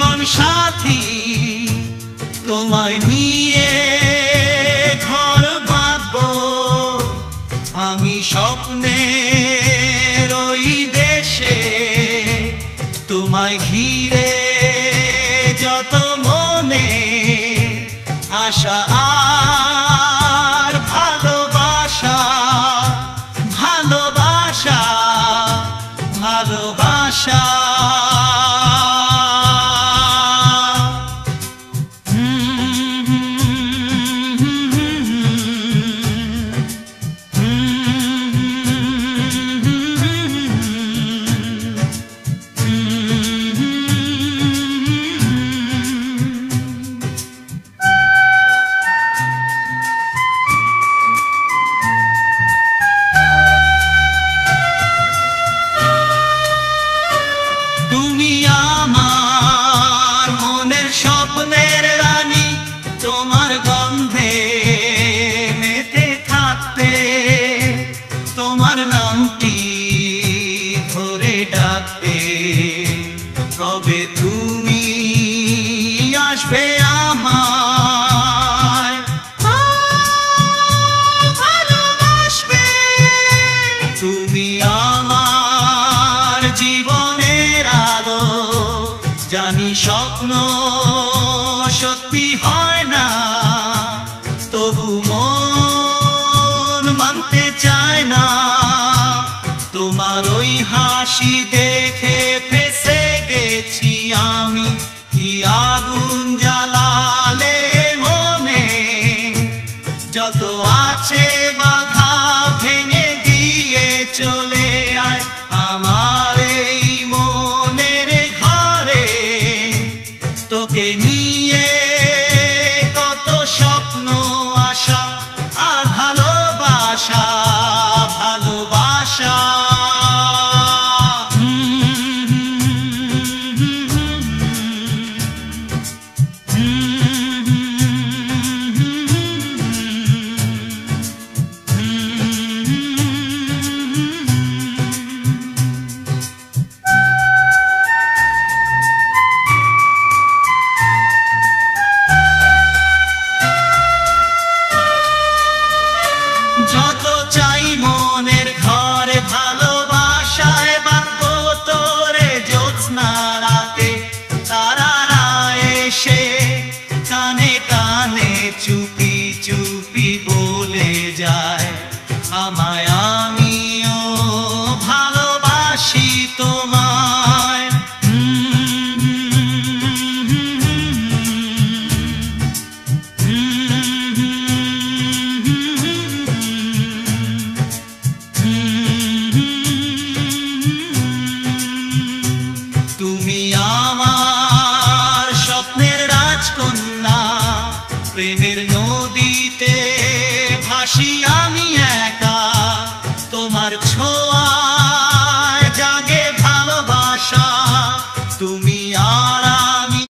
জীবন সাথী তোমায় নিয়ে ঘর বাঁধবো আমি স্বপ্নের ওই দেশে তোমায় ঘিরে যত মনে আশা আর ভালোবাসা ভালোবাসা ভালোবাসা তুমি আমার মনের স্বপ্নের রানী তোমার গন্ধে মেতে থাকতে তোমার নামটি ধরে ডাকতে কবে তুমি আসবে আমায় ভালোবাসবে তুমি আমার জীবনের আলো জানি স্বপ্ন সত্যি হয় না তবু মন মানতে চায় না তোমার ওই হাসি দেখে ফেসে গেছি আমি কি আগুন জ্বালালে মনে যত আছে বাধা ভেঙে দিয়ে চলে আয় আমার এই মনের ঘরে তোকে